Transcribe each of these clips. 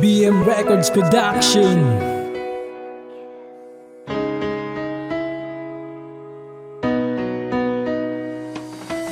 BM Records Production.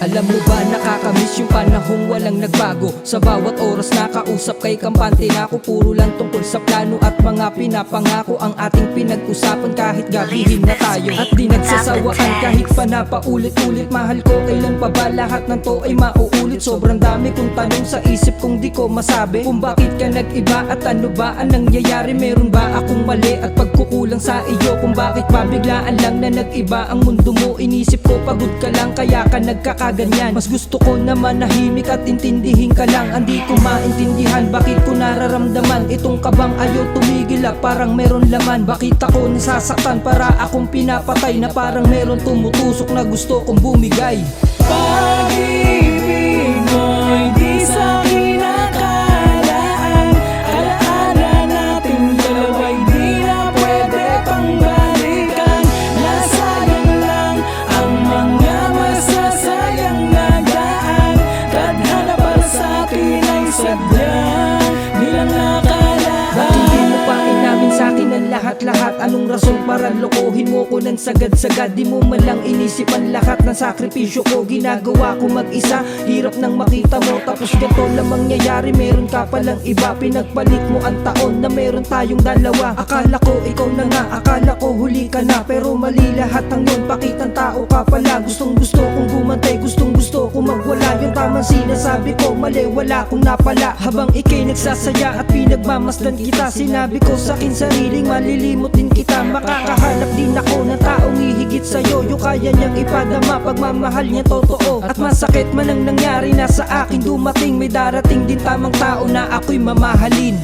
Alam mo ba, nakakamiss yung panahong walang nagbago. Sa bawat oras nakausap kay kampante na ako. Puro lang tungkol sa plano at mga pinapangako ang ating pinag-usapan kahit gabihin na tayo. At di nagsasawaan kahit pa napaulit-ulit. Mahal ko, kailan pa ba lahat ng to ay mauulit? Sobrang dami kong tanong sa isip kong di ko masabi. Kung bakit ka nag-iba at ano ba ang nangyayari? Meron ba akong mali at pagkukulang sa iyo? Kung bakit pa biglaan lang na nag-iba ang mundo mo? Inisip ko pagod ka lang kaya ka nagkakaganyan. Mas gusto ko na manahimik at intindihin ka lang. Hindi ko maintindihan bakit ko nararamdaman itong kabang ayaw tumigil ah, parang meron laman. Bakit ako nasasaktan para akong pinapatay na parang meron tumutusok na gusto kong bumigay. Pag-ibig mo'y di sa kinakalaan. Alaala natin dalawa'y di na pwede pang balikan. Nasayang lang ang mga masasayang nagaan. Tadhana para sa atin ay sadyang bilang nakalaan. Ba't hindi mo pa inamin sa'kin ang lahat-lahat? Anong rason para lokohin mo ko ng sagad-sagad? Di mo man lang inisip ang lahat ng sakripisyo ko. Ginagawa ko mag-isa, hirap nang makita mo. Tapos ganito lang mangyayari, meron ka palang iba. Pinagpalit mo ang taon na meron tayong dalawa. Akala ko ikaw na nga, akala ko huli ka na. Pero mali lahat ang yun, pakitang tao ka pala. Gustong gusto kong bumantay, gustong gusto kong magwala. Yung tamang sinasabi ko, mali wala kong napala. Habang ikay nagsasaya at pinagmamasdan kita, sinabi ko sa'kin sariling malilimot din kita. Makakahanap din ako ng taong hihigit sa'yo. Yung kaya niyang ipadama, pagmamahal niya totoo. At masakit man ang nangyari na sa akin dumating, may darating din tamang tao na ako'y mamahalin.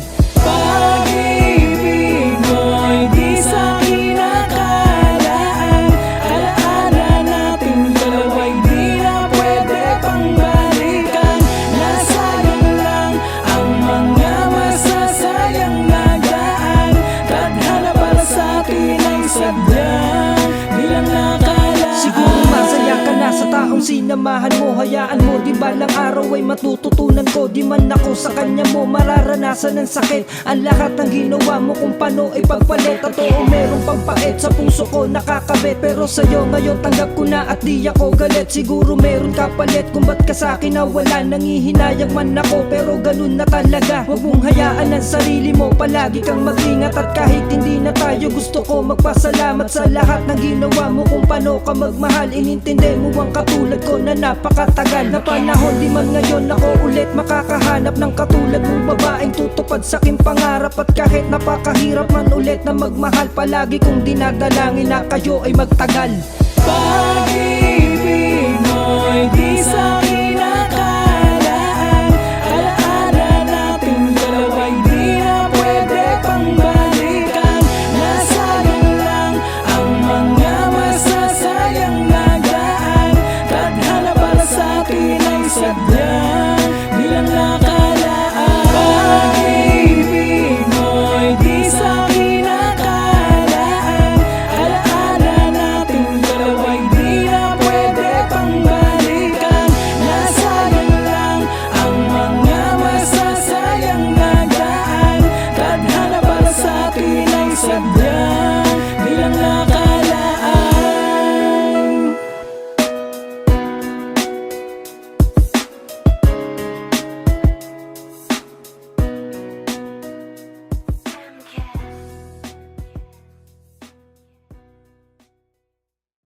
Pag-ibig mo'y di sa kinakalaan. Alaala natin dalawa'y di na pwede pang balikan. Nasayang lang ang mga masasayang nagaan. Tadhana para sa atin ay sadyang bilang nakalaan. Siguro masaya ka na sa taong sinamahan mo. Hayaan mo, di balang araw ay matututunan ko. Di man ako sa kanya mo mararanasan ng sakit. Ang lahat ng ginawa mo kung paano ipagpalit. At oo, merong pampait sa puso ko nakakabit. Pero sa'yo ngayon tanggap ko na at di ako galit. Siguro meron ka palit kung ba't ka sa'kin nawala. Nangihinayang man ako pero ganun na talaga. Huwag mong hayaan ang sarili mo, palagi kang mag-ingat. At kahit hindi na tayo, gusto ko magpasalamat sa lahat ng ginawa mo. Kung paano ka magmahal, inintindi mo ang katulad ko na napakatagal na panahon. Di man ngayon ako ulit makakahanap ng katulad mong babaeng tutupad sa aking pangarap. At kahit napakahirap man ulit na magmahal, palagi kong dinadalangin na kayo ay magtagal. Pag-ibig mo'y di sa kinakalaan. Alaala natin dalawa'y di na pwede pang balikan. Nasayang lang ang mga masasayang nagaan. Tadhana para sa atin ay sadyang bilang nakalaan. Pag-ibig mo'y di sa kinakalaan. Alaala natin dalawa'y di na pwede pang balikan. Nasayang lang ang mga masasayang nagaan. Tadhana para sa atin ay sadyang bilang nakalaan.